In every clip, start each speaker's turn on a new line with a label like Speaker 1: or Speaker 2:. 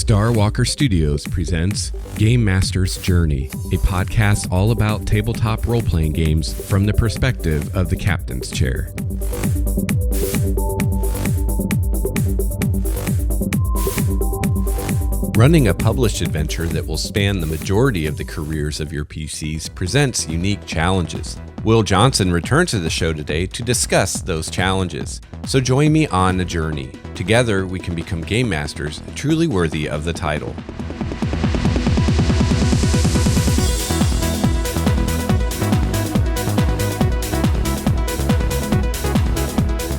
Speaker 1: Starwalker Studios presents Game Master's Journey, a podcast all about tabletop role-playing games from the perspective of the captain's chair. Running a published adventure that will span the majority of the careers of your PCs presents unique challenges. Will Johnson returns to the show today to discuss those challenges. So join me on a journey. Together, we can become game masters truly worthy of the title.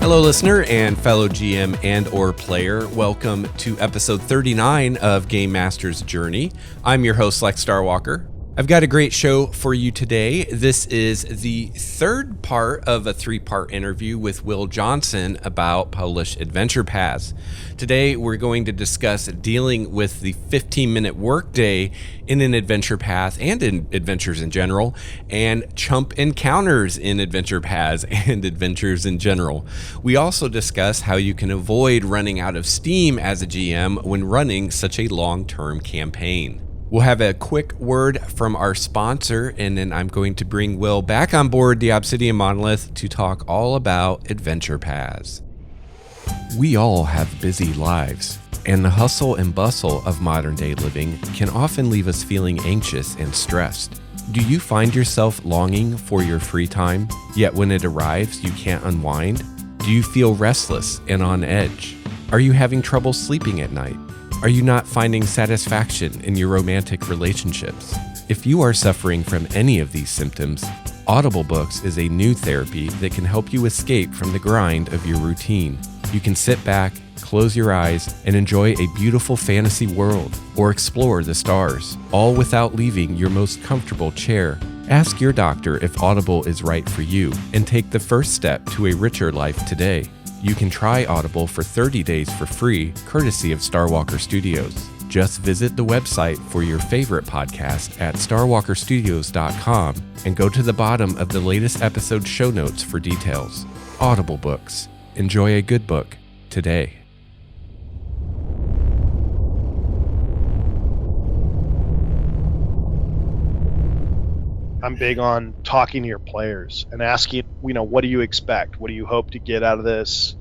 Speaker 1: Hello, listener and fellow GM and or player. Welcome to episode 39 of Game Master's Journey. I'm your host, Lex Starwalker. I've got a great show for you today. This is the third part of a three-part interview with Will Johnson about published adventure paths. Today, we're going to discuss dealing with the 15-minute workday in an adventure path and in adventures in general, and chump encounters in adventure paths and adventures in general. We also discuss how you can avoid running out of steam as a GM when running such a long-term campaign. We'll have a quick word from our sponsor, and then I'm going to bring Will back on board the Obsidian Monolith to talk all about adventure paths. We all have busy lives, and the hustle and bustle of modern day living can often leave us feeling anxious and stressed. Do you find yourself longing for your free time, yet when it arrives you can't unwind? Do you feel restless and on edge? Are you having trouble sleeping at night? Are you not finding satisfaction in your romantic relationships? If you are suffering from any of these symptoms, Audible Books is a new therapy that can help you escape from the grind of your routine. You can sit back, close your eyes, and enjoy a beautiful fantasy world or explore the stars, all without leaving your most comfortable chair. Ask your doctor if Audible is right for you and take the first step to a richer life today. You can try Audible for 30 days for free, courtesy of Starwalker Studios. Just visit the website for your favorite podcast at starwalkerstudios.com and go to the bottom of the latest episode show notes for details. Audible Books. Enjoy a good book today.
Speaker 2: I'm big on talking to your players and asking, what do you expect? What do you hope to get out of this?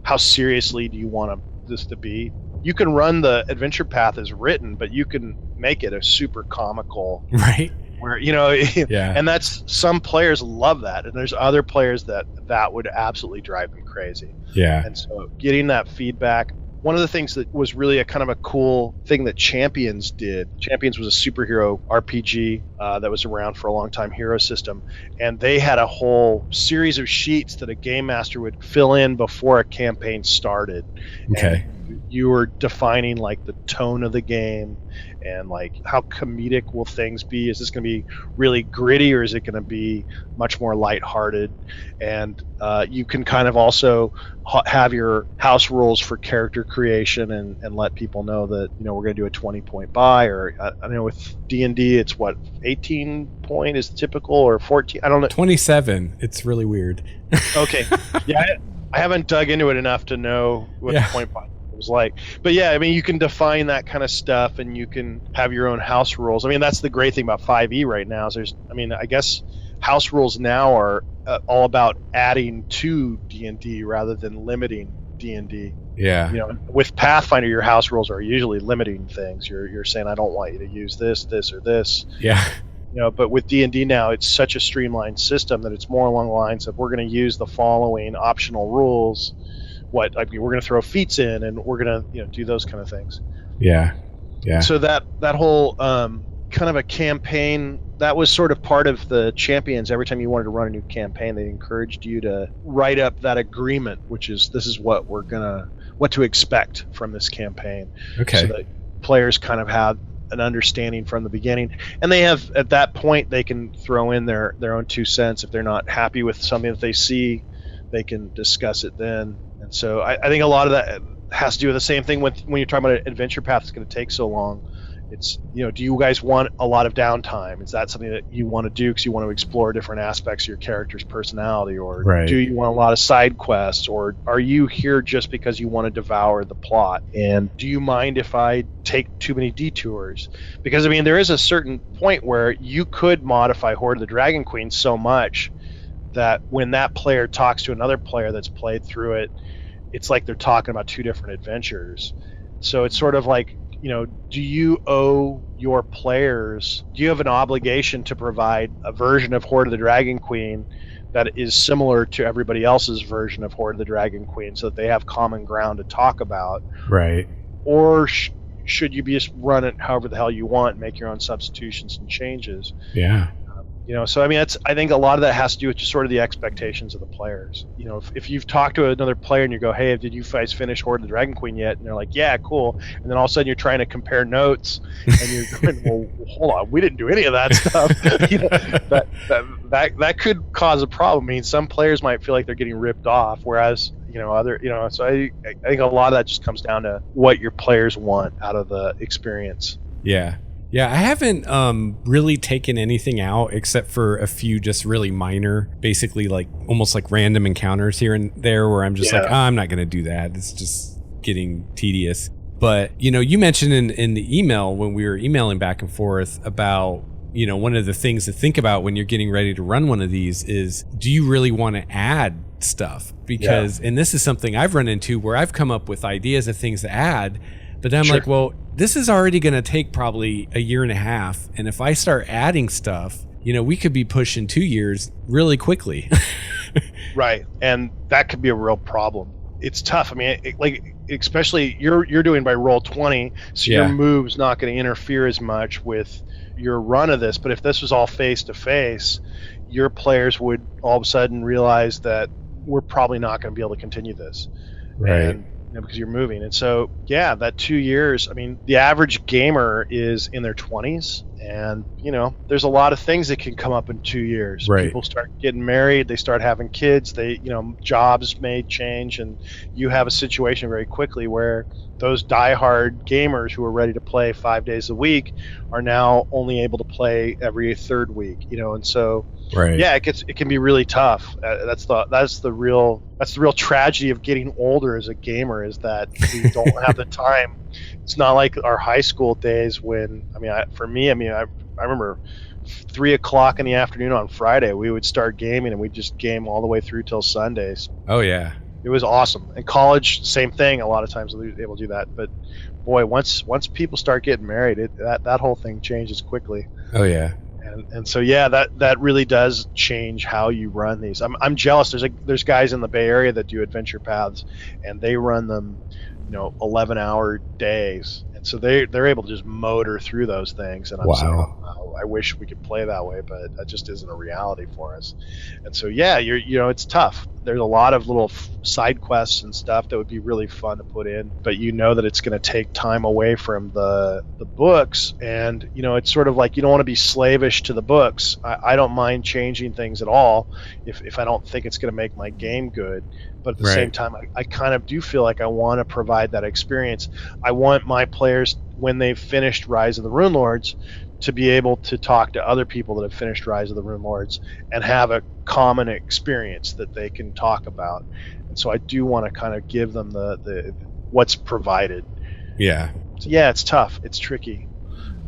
Speaker 2: How seriously do you want this to be? You can run the adventure path as written, but you can make it a super comical,
Speaker 1: right?
Speaker 2: Where,
Speaker 1: yeah.
Speaker 2: And that's, some players love that. And there's other players that would absolutely drive them crazy.
Speaker 1: Yeah.
Speaker 2: And so getting that feedback. One of the things that was really a kind of a cool thing that Champions did. Champions was a superhero RPG that was around for a long time, hero system. And they had a whole series of sheets that a game master would fill in before a campaign started.
Speaker 1: Okay.
Speaker 2: And you were defining like the tone of the game and like how comedic will things be? Is this going to be really gritty or is it going to be much more lighthearted? And you can kind of also have your house rules for character creation and let people know that, we're going to do a 20-point buy, or I know with D&D it's 18 point is typical, or 14, I don't know.
Speaker 1: 27. It's really weird.
Speaker 2: Okay. Yeah, I haven't dug into it enough to know what the point buy was like. But yeah, you can define that kind of stuff and you can have your own house rules. That's the great thing about 5e right now is I guess house rules now are all about adding to D&D rather than limiting D&D.
Speaker 1: Yeah.
Speaker 2: With Pathfinder, your house rules are usually limiting things. You're saying, I don't want you to use this, or this.
Speaker 1: Yeah.
Speaker 2: But with D&D now, it's such a streamlined system that it's more along the lines of, we're going to use the following optional rules. We're going to throw feats in, and we're going to do those kind of things.
Speaker 1: Yeah.
Speaker 2: So that whole kind of a campaign, that was sort of part of the Champions. Every time you wanted to run a new campaign, they encouraged you to write up that agreement, which is, this is what what to expect from this campaign.
Speaker 1: Okay.
Speaker 2: So that players kind of have an understanding from the beginning, and they have, at that point, they can throw in their own 2 cents. If they're not happy with something that they see, they can discuss it then. And so I think a lot of that has to do with the same thing when you're talking about an adventure path that's going to take so long, It's, do you guys want a lot of downtime? Is that something that you want to do because you want to explore different aspects of your character's personality? Or do
Speaker 3: Right.
Speaker 2: you want a lot of side quests? Or are you here just because you want to devour the plot? And do you mind if I take too many detours? Because, I mean, there is a certain point where you could modify Horde of the Dragon Queen so much that when that player talks to another player that's played through it, it's like they're talking about two different adventures. So it's sort of like, do you owe your players, do you have an obligation to provide a version of Horde of the Dragon Queen that is similar to everybody else's version of Horde of the Dragon Queen so that they have common ground to talk about?
Speaker 3: Right.
Speaker 2: Or should you just run it however the hell you want, make your own substitutions and changes?
Speaker 3: Yeah.
Speaker 2: So I mean, I think a lot of that has to do with just sort of the expectations of the players. If you've talked to another player and you go, "Hey, did you guys finish Horde of the Dragon Queen yet?" and they're like, "Yeah, cool," and then all of a sudden you're trying to compare notes, and you're going, "Well, hold on, we didn't do any of that stuff." That could cause a problem. I mean, some players might feel like they're getting ripped off, whereas other. So I think a lot of that just comes down to what your players want out of the experience.
Speaker 1: Yeah. Yeah, I haven't really taken anything out except for a few just really minor, basically like almost like random encounters here and there where I'm just like, I'm not going to do that. It's just getting tedious. But, you mentioned in the email when we were emailing back and forth about, one of the things to think about when you're getting ready to run one of these is, do you really want to add stuff? Because, and this is something I've run into where I've come up with ideas of things to add, but then I'm like, well, this is already going to take probably a year and a half. And if I start adding stuff, we could be pushing 2 years really quickly.
Speaker 2: Right. And that could be a real problem. It's tough. I mean, especially you're doing by Roll20, so your move's not going to interfere as much with your run of this. But if this was all face to face, your players would all of a sudden realize that we're probably not going to be able to continue this.
Speaker 3: Right.
Speaker 2: And, because you're moving. And so, that 2 years, I mean, the average gamer is in their 20s. And, there's a lot of things that can come up in 2 years.
Speaker 3: Right.
Speaker 2: People start getting married. They start having kids. They, jobs may change. And you have a situation very quickly where those diehard gamers who are ready to play 5 days a week are now only able to play every third week, and so it can be really tough. That's the real tragedy of getting older as a gamer, is that we don't have the time. It's not like our high school days when, I remember 3:00 in the afternoon on Friday, we would start gaming and we'd just game all the way through till Sundays.
Speaker 1: Oh yeah.
Speaker 2: It was awesome. In college, same thing. A lot of times they're able to do that. But boy, once people start getting married, that whole thing changes quickly.
Speaker 1: Oh yeah.
Speaker 2: And so that really does change how you run these. I'm jealous. There's guys in the Bay Area that do adventure paths, and they run them, 11-hour days, and so they're able to just motor through those things. And I'm saying, oh, I wish we could play that way, but that just isn't a reality for us. And so it's tough. There's a lot of little side quests and stuff that would be really fun to put in, but that it's going to take time away from the books. And it's sort of like, you don't want to be slavish to the books. I don't mind changing things at all if I don't think it's going to make my game good. But at the same time, I kind of do feel like I want to provide that experience. I want my players, when they've finished Rise of the Rune Lords, to be able to talk to other people that have finished Rise of the Rune Lords and have a common experience that they can talk about. And so I do want to kind of give them the what's provided.
Speaker 1: Yeah.
Speaker 2: So it's tough. It's tricky.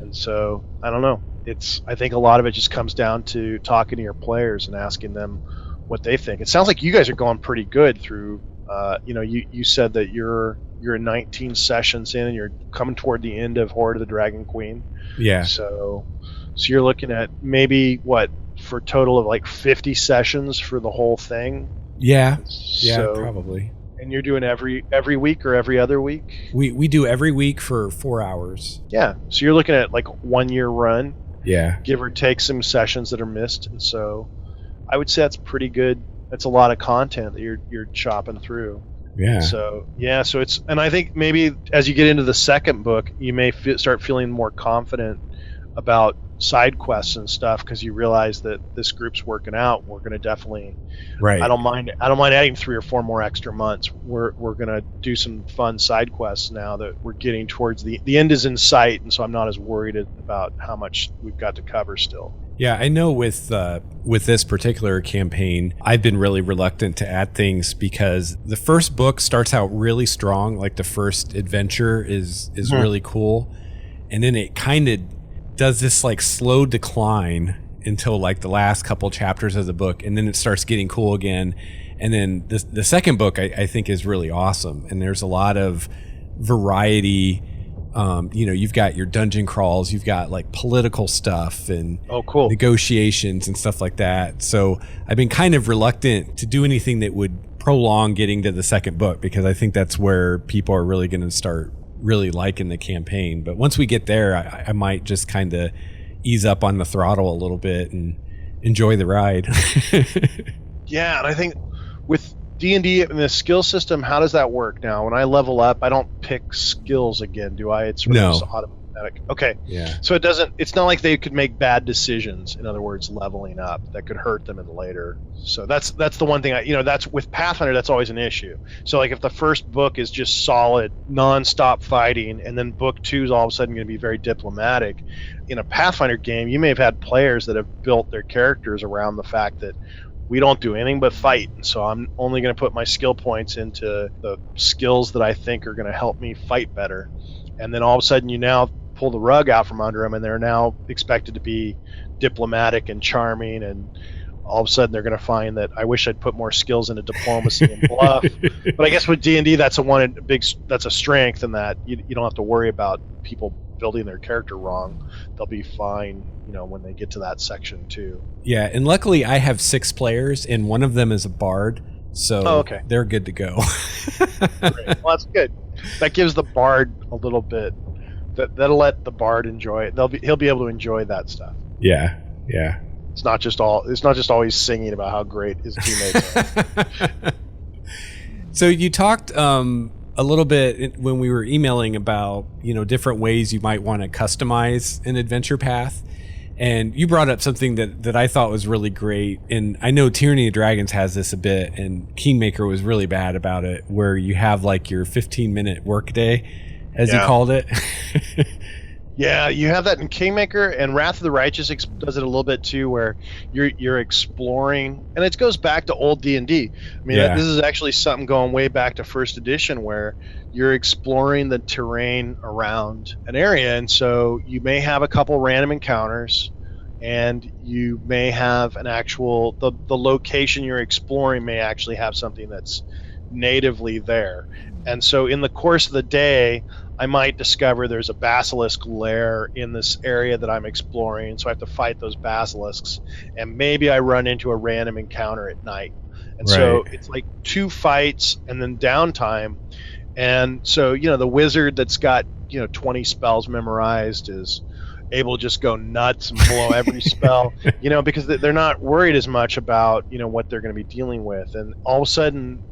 Speaker 2: And so I don't know. I think a lot of it just comes down to talking to your players and asking them what they think. It sounds like you guys are going pretty good through. You said that you're 19 sessions in and you're coming toward the end of Horde of the Dragon Queen.
Speaker 1: Yeah.
Speaker 2: So you're looking at maybe for a total of like 50 sessions for the whole thing.
Speaker 1: Yeah. Yeah, probably.
Speaker 2: And you're doing every week or every other week?
Speaker 1: We do every week for 4 hours.
Speaker 2: Yeah. So you're looking at like 1 year run.
Speaker 1: Yeah.
Speaker 2: Give or take some sessions that are missed. And so I would say that's pretty good. That's a lot of content that you're chopping through.
Speaker 1: Yeah.
Speaker 2: So it's, and I think maybe as you get into the second book, you may start feeling more confident about side quests and stuff because you realize that this group's working out. We're going to definitely.
Speaker 1: Right.
Speaker 2: I don't mind adding 3 or 4 more extra months. We're going to do some fun side quests now that we're getting towards the end is in sight, and so I'm not as worried about how much we've got to cover still.
Speaker 1: Yeah, I know with this particular campaign, I've been really reluctant to add things because the first book starts out really strong. Like the first adventure is really cool, and then it kind of does this like slow decline until like the last couple chapters of the book, and then it starts getting cool again. And then the second book I think is really awesome, and there's a lot of variety. You've got your dungeon crawls, you've got like political stuff and negotiations and stuff like that. So I've been kind of reluctant to do anything that would prolong getting to the second book, because I think that's where people are really going to start really liking the campaign. But once we get there, I might just kind of ease up on the throttle a little bit and enjoy the ride.
Speaker 2: Yeah, and I think with D&D and the skill system, how does that work now? When I level up, I don't pick skills again, do I? It's sort of just automatic. Okay.
Speaker 1: Yeah.
Speaker 2: So it's not like they could make bad decisions, in other words, leveling up, that could hurt them in the later. So that's the one thing that's with Pathfinder, that's always an issue. So like if the first book is just solid, non-stop fighting, and then book 2 is all of a sudden going to be very diplomatic, in a Pathfinder game, you may have had players that have built their characters around the fact that we don't do anything but fight, and so I'm only going to put my skill points into the skills that I think are going to help me fight better. And then all of a sudden you now pull the rug out from under them, and they're now expected to be diplomatic and charming, and all of a sudden they're going to find that I wish I'd put more skills into diplomacy and bluff. But I guess with D&D, that's a strength, in that you don't have to worry about people building their character wrong. They'll be fine, when they get to that section too.
Speaker 1: Yeah, and luckily I have 6 players, and one of them is a bard, so they're good to go.
Speaker 2: Great. Well, that's good. That gives the bard a little bit. That'll let the bard enjoy it. He'll be able to enjoy that stuff.
Speaker 1: Yeah.
Speaker 2: It's not just always singing about how great his teammates are.
Speaker 1: So you talked a little bit when we were emailing about different ways you might want to customize an adventure path, and you brought up something that I thought was really great. And I know Tyranny of Dragons has this a bit, and Kingmaker was really bad about it, where you have like your 15-minute workday, as you called it.
Speaker 2: Yeah, you have that in Kingmaker, and Wrath of the Righteous does it a little bit too, where you're exploring, and it goes back to old D&D. I mean, this is actually something going way back to first edition, where you're exploring the terrain around an area, and so you may have a couple random encounters, and you may have an actual the location you're exploring may actually have something that's natively there. And so in the course of the day, I might discover there's a basilisk lair in this area that I'm exploring, so I have to fight those basilisks, and maybe I run into a random encounter at night. And so it's like 2 fights and then downtime. And so, the wizard that's got, 20 spells memorized is able to just go nuts and blow every spell, because they're not worried as much about, what they're going to be dealing with. And all of a sudden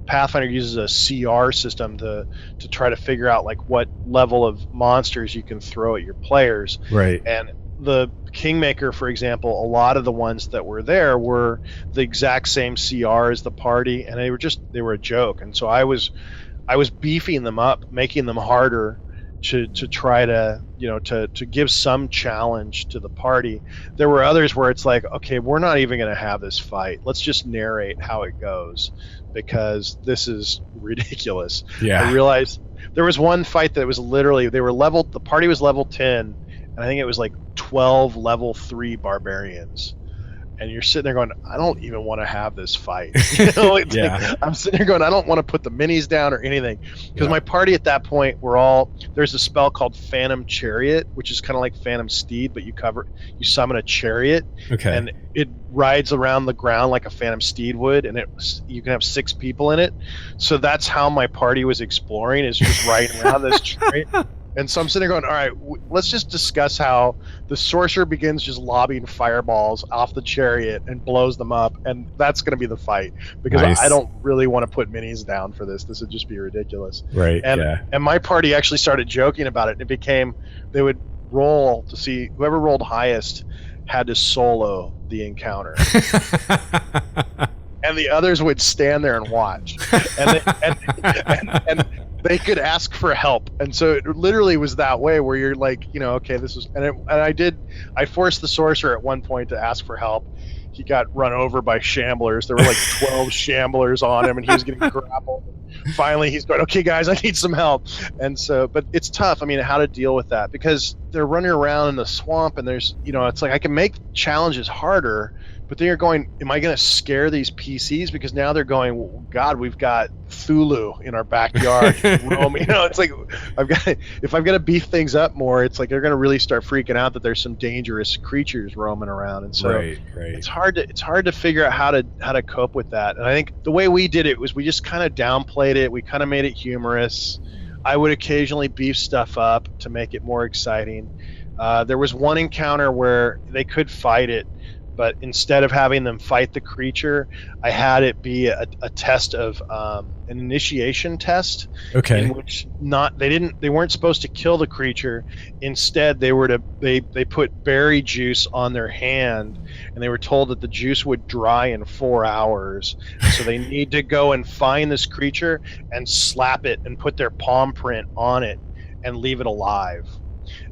Speaker 2: Pathfinder uses a CR system to try to figure out like what level of monsters you can throw at your players.
Speaker 1: Right.
Speaker 2: And the Kingmaker, for example, a lot of the ones that were there were the exact same CR as the party, and they were a joke. And so I was beefing them up, making them harder to try to to give some challenge to the party. There were others where it's like, okay, we're not even going to have this fight. Let's just narrate how it goes, because this is ridiculous.
Speaker 1: Yeah.
Speaker 2: I realized there was one fight that was literally the party was level 10, and I think it was like 12 level 3 barbarians. And you're sitting there going, I don't even want to have this fight. Like, I'm sitting there going, I don't want to put the minis down or anything. Because my party at that point there's a spell called Phantom Chariot, which is kind of like Phantom Steed, but you summon a chariot.
Speaker 1: Okay.
Speaker 2: And it rides around the ground like a Phantom Steed would, and you can have 6 people in it. So that's how my party was exploring, is just riding around this chariot. And so I'm sitting there going, all right, let's just discuss how the sorcerer begins just lobbing fireballs off the chariot and blows them up, and that's going to be the fight, because I don't really want to put minis down for this. This would just be ridiculous.
Speaker 1: Right.
Speaker 2: And my party actually started joking about it, and it became roll to see whoever rolled highest had to solo the encounter. And the others would stand there and watch, and they could ask for help. And so it literally was that way where you're like, okay, this is, I forced the sorcerer at one point to ask for help. He got run over by shamblers. There were like 12 shamblers on him, and he was getting grappled. Finally, he's going, okay, guys, I need some help. And so, but it's tough. I mean, how to deal with that, because they're running around in the swamp, and there's, it's like I can make challenges harder, but then you're going, am I going to scare these PCs? Because now they're going, well, God, we've got Thulu in our backyard. It's like if I've got to beef things up more, it's like they're going to really start freaking out that there's some dangerous creatures roaming around. And so it's hard to figure out how to cope with that. And I think the way we did it was we just kind of downplayed it. We kind of made it humorous. I would occasionally beef stuff up to make it more exciting. There was one encounter where they could fight it, but instead of having them fight the creature, I had it be a test of an initiation test.
Speaker 1: Okay.
Speaker 2: In which they weren't supposed to kill the creature. Instead, they put berry juice on their hand, and they were told that the juice would dry in 4 hours. So they need to go and find this creature and slap it and put their palm print on it and leave it alive.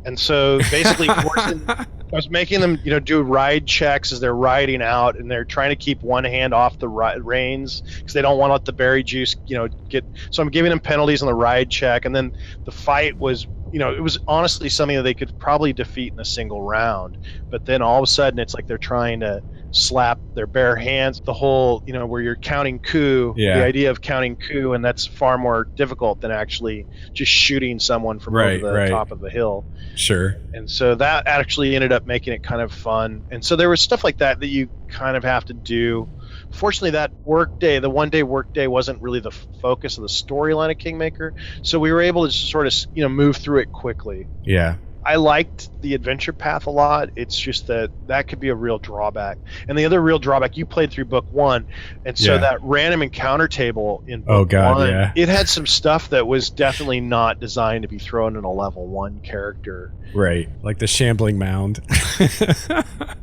Speaker 2: And so basically I was making them, do ride checks as they're riding out, and they're trying to keep one hand off the reins because they don't want to let the berry juice, get. So I'm giving them penalties on the ride check, and then the fight was, it was honestly something that they could probably defeat in a single round. But then all of a sudden, it's like they're trying to slap their bare hands. The whole, where you're counting coup, the idea of counting coup, and that's far more difficult than actually just shooting someone from over the top of the hill.
Speaker 1: Sure.
Speaker 2: And so that actually ended up making it kind of fun. And so there was stuff like that you kind of have to do. Fortunately, that the one-day workday wasn't really the focus of the storyline of Kingmaker, so we were able to sort of, move through it quickly.
Speaker 1: Yeah.
Speaker 2: I liked the adventure path a lot. It's just that could be a real drawback. And the other real drawback, you played through book 1, and so that random encounter table in book 1, it had some stuff that was definitely not designed to be thrown in a level 1 character.
Speaker 1: Right, like the shambling mound.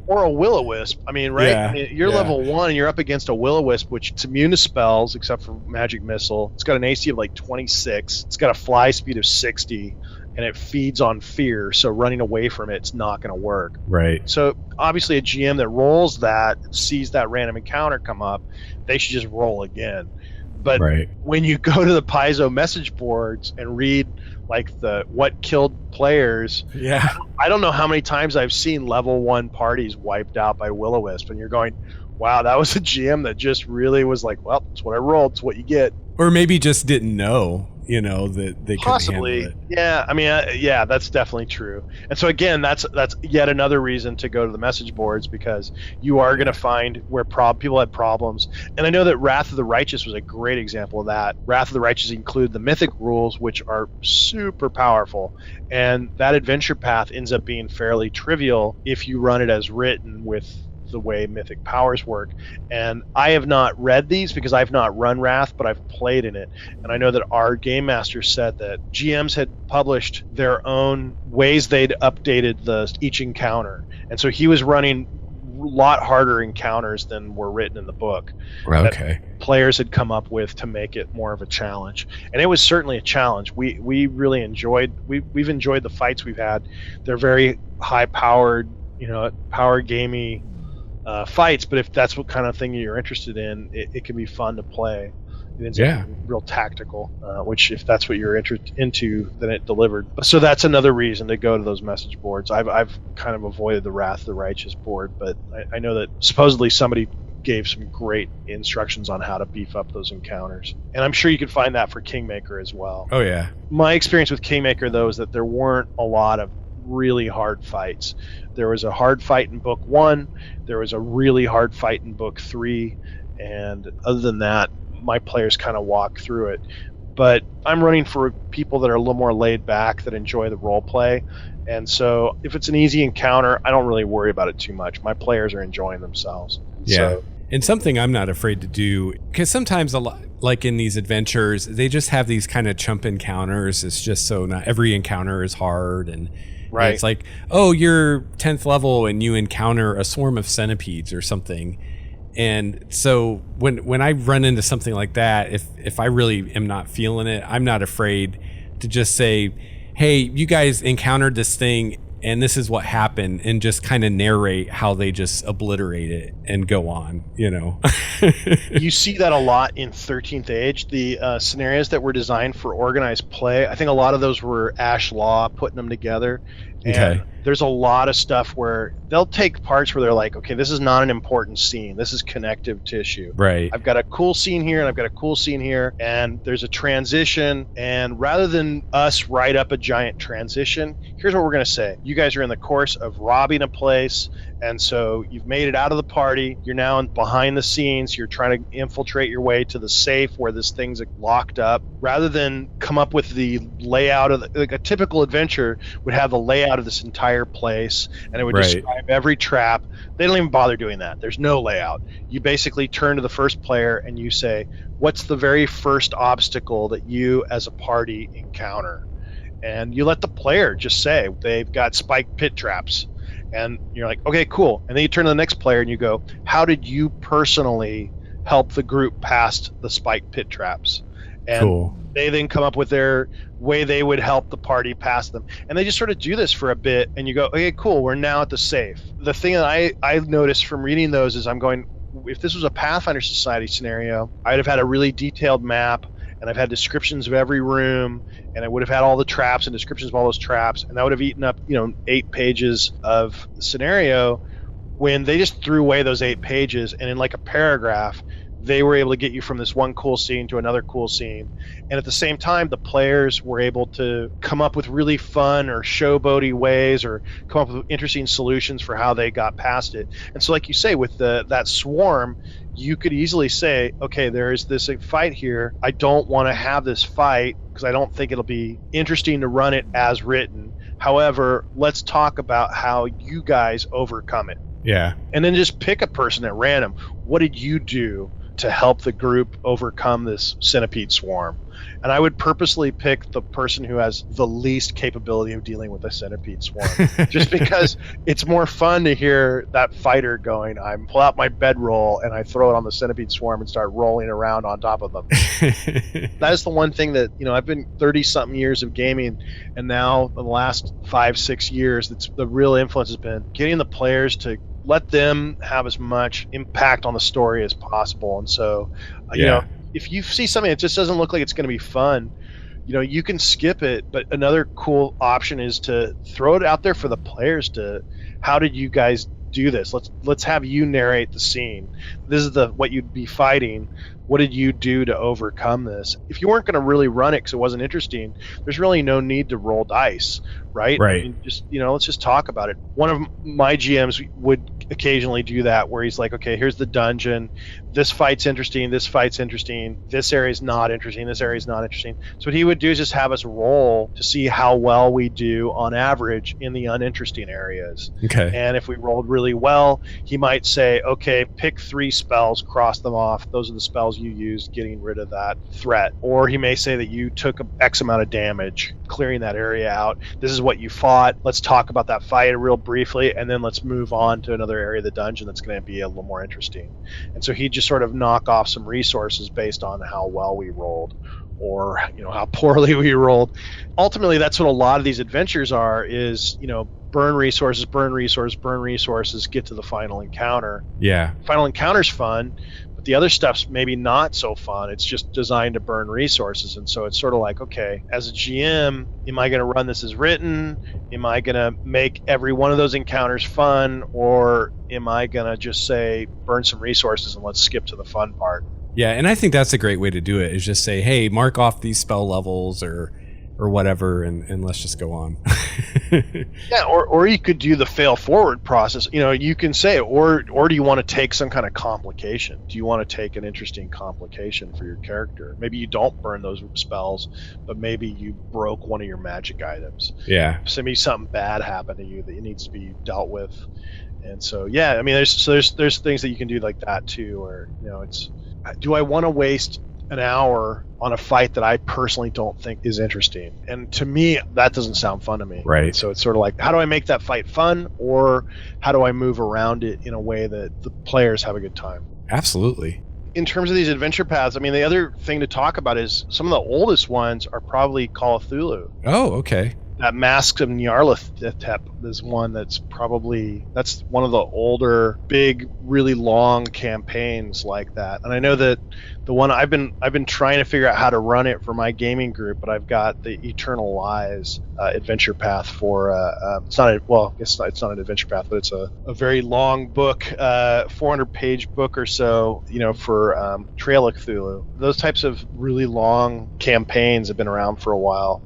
Speaker 2: Or a will-o-wisp. I mean, right?
Speaker 1: Yeah,
Speaker 2: you're level 1 and you're up against a will-o-wisp, which it's immune to spells except for magic missile. It's got an AC of like 26. It's got a fly speed of 60. And it feeds on fear, so running away from it's not going to work.
Speaker 1: Right.
Speaker 2: So obviously a GM that rolls that, sees that random encounter come up, they should just roll again. But when you go to the Paizo message boards and read like the what killed players, I don't know how many times I've seen level 1 parties wiped out by will-o-wisp, and you're going, wow, that was a GM that just really was like, well, it's what I rolled, it's what you get.
Speaker 1: Or maybe just didn't know, that they could
Speaker 2: possibly
Speaker 1: handle it.
Speaker 2: Yeah, I mean, that's definitely true. And so again, that's yet another reason to go to the message boards, because you are going to find where people had problems. And I know that Wrath of the Righteous was a great example of that. Wrath of the Righteous include the mythic rules, which are super powerful, and that adventure path ends up being fairly trivial if you run it as written with the way mythic powers work. And I have not read these because I've not run Wrath, but I've played in it. And I know that our game master said that GMs had published their own ways they'd updated each encounter. And so he was running a lot harder encounters than were written in the book.
Speaker 1: Okay.
Speaker 2: That players had come up with to make it more of a challenge. And it was certainly a challenge. We really we've enjoyed the fights we've had. They're very high powered, power gamey fights, but if that's what kind of thing you're interested in, it can be fun to play. It ends up being real tactical, which if that's what you're into, then it delivered. So that's another reason to go to those message boards. I've kind of avoided the Wrath of the Righteous board, but I know that supposedly somebody gave some great instructions on how to beef up those encounters. And I'm sure you can find that for Kingmaker as well.
Speaker 1: Oh, yeah.
Speaker 2: My experience with Kingmaker, though, is that there weren't a lot of really hard fights. There was a hard fight in book 1, there was a really hard fight in book 3, and other than that, my players kind of walk through it. But I'm running for people that are a little more laid back, that enjoy the role play, and so if it's an easy encounter, I don't really worry about it too much. My players are enjoying themselves.
Speaker 1: Yeah. And something I'm not afraid to do, because sometimes a lot, like in these adventures, they just have these kind of chump encounters. It's just so not every encounter is hard, and And
Speaker 2: Right.
Speaker 1: it's like, oh, you're 10th level and you encounter a swarm of centipedes or something. And so when I run into something like that, if I really am not feeling it, I'm not afraid to just say, hey, you guys encountered this thing and this is what happened, and just kind of narrate how they just obliterate it and go on,
Speaker 2: You see that a lot in 13th Age. The scenarios that were designed for organized play, I think a lot of those were Ash Law putting them together. And
Speaker 1: Okay.
Speaker 2: there's a lot of stuff where they'll take parts where they're like, okay, this is not an important scene. This is connective tissue.
Speaker 1: Right.
Speaker 2: I've got a cool scene here and I've got a cool scene here, and there's a transition. And rather than us write up a giant transition, here's what we're going to say. You guys are in the course of robbing a place, and so you've made it out of the party. You're now behind the scenes. You're trying to infiltrate your way to the safe where this thing's locked up. Rather than come up with the layout of like a typical adventure would have the layout of this entire place, and it would
Speaker 1: Right.
Speaker 2: describe every trap. They don't even bother doing that. There's no layout. You basically turn to the first player and you say, what's the very first obstacle that you as a party encounter? And you let the player just say they've got spiked pit traps. And you're like, okay, cool. And then you turn to the next player and you go, how did you personally help the group past the spiked pit traps? And
Speaker 1: Cool.
Speaker 2: they then come up with their way they would help the party pass them. And they just sort of do this for a bit, and you go, okay, cool, we're now at the safe. The thing that I noticed from reading those is I'm going, if this was a Pathfinder Society scenario, I'd have had a really detailed map, and I've had descriptions of every room, and I would have had all the traps and descriptions of all those traps, and that would have eaten up, 8 pages of scenario. When they just threw away those 8 pages, and in like a paragraph, they were able to get you from this one cool scene to another cool scene. And at the same time, the players were able to come up with really fun or showboaty ways or come up with interesting solutions for how they got past it. And so, like you say, with that swarm, you could easily say, okay, there is this fight here. I don't want to have this fight because I don't think it'll be interesting to run it as written. However, let's talk about how you guys overcome it.
Speaker 1: Yeah.
Speaker 2: And then just pick a person at random. What did you do to help the group overcome this centipede swarm? And I would purposely pick the person who has the least capability of dealing with a centipede swarm, just because it's more fun to hear that fighter going, I pull out my bedroll and I throw it on the centipede swarm and start rolling around on top of them. That is the one thing that, I've been 30-something years of gaming, and now in the last 5-6 years, that's the real influence has been getting the players to let them have as much impact on the story as possible. And so, if you see something that just doesn't look like it's going to be fun, you can skip it. But another cool option is to throw it out there for the players to, how did you guys do this? Let's have you narrate the scene. This is what you'd be fighting. What did you do to overcome this? If you weren't going to really run it because it wasn't interesting, there's really no need to roll dice, right?
Speaker 1: Right.
Speaker 2: I mean, just let's just talk about it. One of my GMs would occasionally do that, where he's like, okay, here's the dungeon. This fight's interesting. This fight's interesting. This area's not interesting. This area's not interesting. So what he would do is just have us roll to see how well we do on average in the uninteresting areas.
Speaker 1: Okay.
Speaker 2: And if we rolled really well, he might say, okay, pick 3 spells, cross them off. Those are the spells you used getting rid of that threat. Or he may say that you took X amount of damage clearing that area out. This is what you fought. Let's talk about that fight real briefly, and then let's move on to another area of the dungeon that's going to be a little more interesting. And so he just sort of knock off some resources based on how well we rolled, or how poorly we rolled. Ultimately, that's what a lot of these adventures are, is burn resources, get to the final encounter.
Speaker 1: Yeah.
Speaker 2: Final encounter's fun, but the other stuff's maybe not so fun. It's just designed to burn resources. And so it's sort of like, okay, as a GM, am I going to run this as written? Am I going to make every one of those encounters fun? Or am I going to just say, burn some resources and let's skip to the fun part?
Speaker 1: Yeah, and I think that's a great way to do it, is just say, hey, mark off these spell levels or whatever, and let's just go on.
Speaker 2: Yeah, or you could do the fail forward process. You can say, or do you want to take some kind of complication? Do you want to take an interesting complication for your character? Maybe you don't burn those spells, but maybe you broke one of your magic items.
Speaker 1: Yeah.
Speaker 2: So maybe something bad happened to you that needs to be dealt with. And so, yeah, I mean, there's things that you can do like that too, or it's, do I want to waste an hour on a fight that I personally don't think is interesting. And to me, that doesn't sound fun to me.
Speaker 1: Right.
Speaker 2: So it's sort of like, how do I make that fight fun, or how do I move around it in a way that the players have a good time?
Speaker 1: Absolutely.
Speaker 2: In terms of these adventure paths, I mean, the other thing to talk about is some of the oldest ones are probably Call of Cthulhu.
Speaker 1: Oh, okay.
Speaker 2: That Masks of Nyarlathotep is one that's one of the older, big, really long campaigns like that. And I know that the one I've been trying to figure out how to run it for my gaming group, but I've got the Eternal Lies adventure path for it's not it's not an adventure path, but it's a very long book, 400-page book or so, for Trail of Cthulhu. Those types of really long campaigns have been around for a while,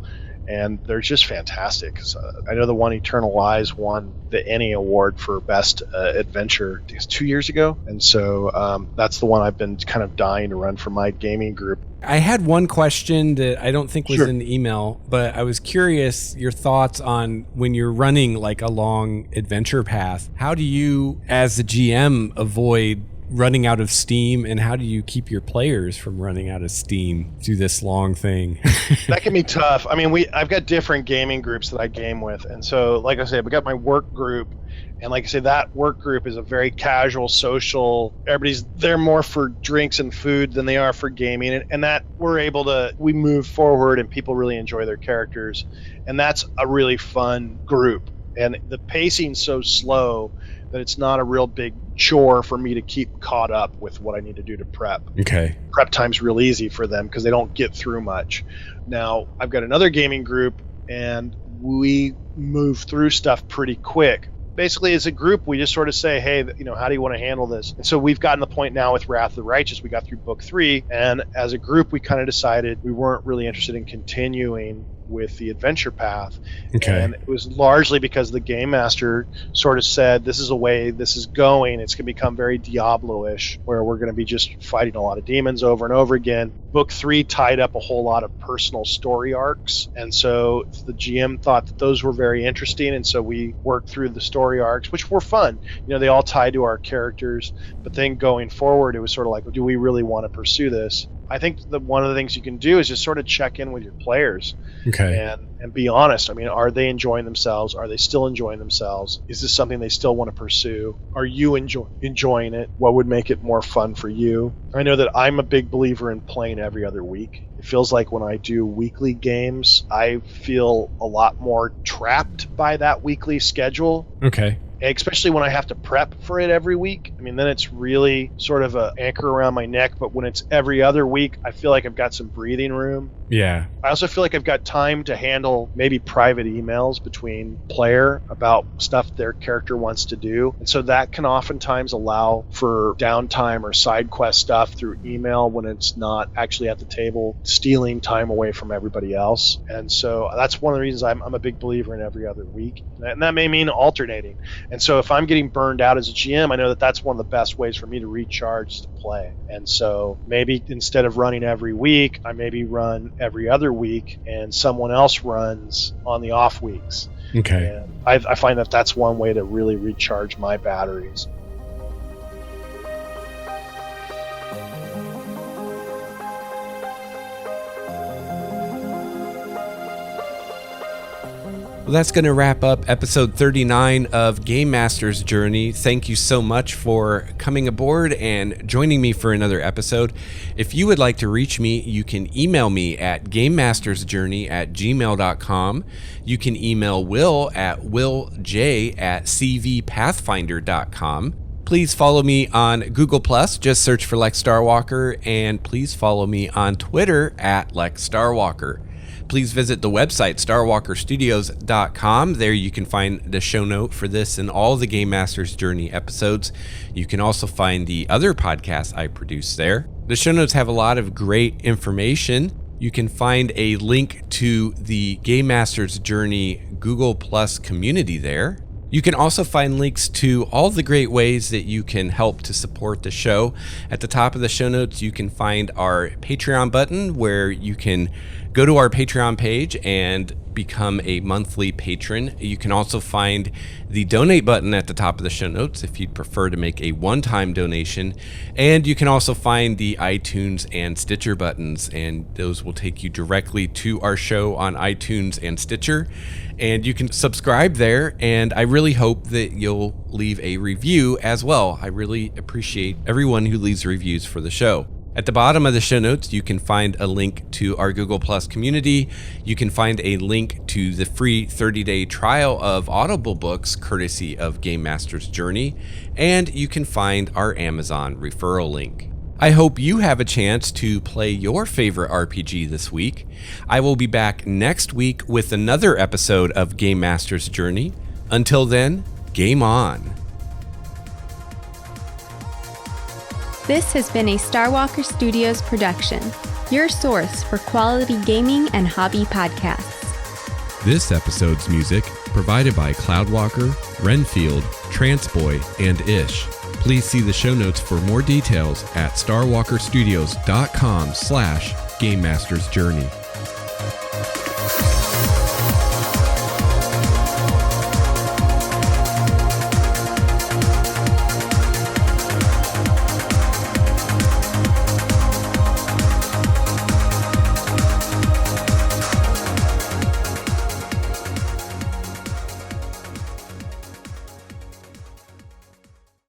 Speaker 2: and they're just fantastic. So I know the one Eternal Lies won the ENnie Award for Best Adventure, I think it's 2 years ago. And so that's the one I've been kind of dying to run for my gaming group.
Speaker 1: I had one question that I don't think was
Speaker 2: Sure.
Speaker 1: in the email, but I was curious your thoughts on when you're running like a long adventure path. How do you, as the GM, avoid running out of steam, and how do you keep your players from running out of steam through this long thing?
Speaker 2: That can be tough. I mean, I've got different gaming groups that I game with, and so like I said, we got my work group, and like I said, that work group is a very casual, social. Everybody's there more for drinks and food than they are for gaming, and that we move forward, and people really enjoy their characters, and that's a really fun group. And the pacing's so slow that it's not a real big chore for me to keep caught up with what I need to do to prep.
Speaker 1: Okay.
Speaker 2: Prep time's real easy for them because they don't get through much. Now, I've got another gaming group, and we move through stuff pretty quick. Basically, as a group, we just sort of say, hey, how do you want to handle this? And so we've gotten the point now with Wrath of the Righteous. We got through book 3, and as a group, we kind of decided we weren't really interested in continuing with the adventure path.
Speaker 1: Okay.
Speaker 2: And it was largely because the game master sort of said, this is a way this is going. It's going to become very Diablo-ish, where we're going to be just fighting a lot of demons over and over again. Book 3 tied up a whole lot of personal story arcs, and so the GM thought that those were very interesting, and so we worked through the story arcs, which were fun. They all tied to our characters, but then going forward, it was sort of like, do we really want to pursue this? I think that one of the things you can do is just sort of check in with your players.
Speaker 1: Okay.
Speaker 2: And be honest. I mean, are they enjoying themselves? Are they still enjoying themselves? Is this something they still want to pursue? Are you enjoying it? What would make it more fun for you? I know that I'm a big believer in playing every other week. It feels like when I do weekly games, I feel a lot more trapped by that weekly schedule.
Speaker 1: Okay.
Speaker 2: Especially when I have to prep for it every week. I mean, then it's really sort of an anchor around my neck. But when it's every other week, I feel like I've got some breathing room.
Speaker 1: Yeah.
Speaker 2: I also feel like I've got time to handle maybe private emails between player about stuff their character wants to do. And so that can oftentimes allow for downtime or side quest stuff through email when it's not actually at the table, stealing time away from everybody else. And so that's one of the reasons I'm a big believer in every other week. And that may mean alternating. And so if I'm getting burned out as a GM, I know that that's one of the best ways for me to recharge to play. And so maybe instead of running every week, I maybe run every other week, and someone else runs on the off weeks.
Speaker 1: Okay.
Speaker 2: And I find that that's one way to really recharge my batteries.
Speaker 1: Well, that's going to wrap up episode 39 of Game Master's Journey. Thank you so much for coming aboard and joining me for another episode. If you would like to reach me, you can email me at gamemastersjourney@gmail.com. You can email Will at willj@cvpathfinder.com. Please follow me on Google+, just search for Lex Starwalker, and please follow me on Twitter at Lex Starwalker. Please visit the website, starwalkerstudios.com. There you can find the show note for this and all the Game Master's Journey episodes. You can also find the other podcasts I produce there. The show notes have a lot of great information. You can find a link to the Game Master's Journey Google Plus community there. You can also find links to all the great ways that you can help to support the show. At the top of the show notes, you can find our Patreon button where you can go to our Patreon page and become a monthly patron. You can also find the donate button at the top of the show notes if you'd prefer to make a one-time donation. And you can also find the iTunes and Stitcher buttons, and those will take you directly to our show on iTunes and Stitcher. And you can subscribe there, and I really hope that you'll leave a review as well. I really appreciate everyone who leaves reviews for the show. At the bottom of the show notes, you can find a link to our Google Plus community. You can find a link to the free 30-day trial of Audible books, courtesy of Game Master's Journey, and you can find our Amazon referral link. I hope you have a chance to play your favorite RPG this week. I will be back next week with another episode of Game Master's Journey. Until then, game on.
Speaker 3: This has been a Starwalker Studios production, your source for quality gaming and hobby podcasts.
Speaker 1: This episode's music provided by Cloudwalker, Renfield, Transboy, and Ish. Please see the show notes for more details at starwalkerstudios.com/GameMastersJourney.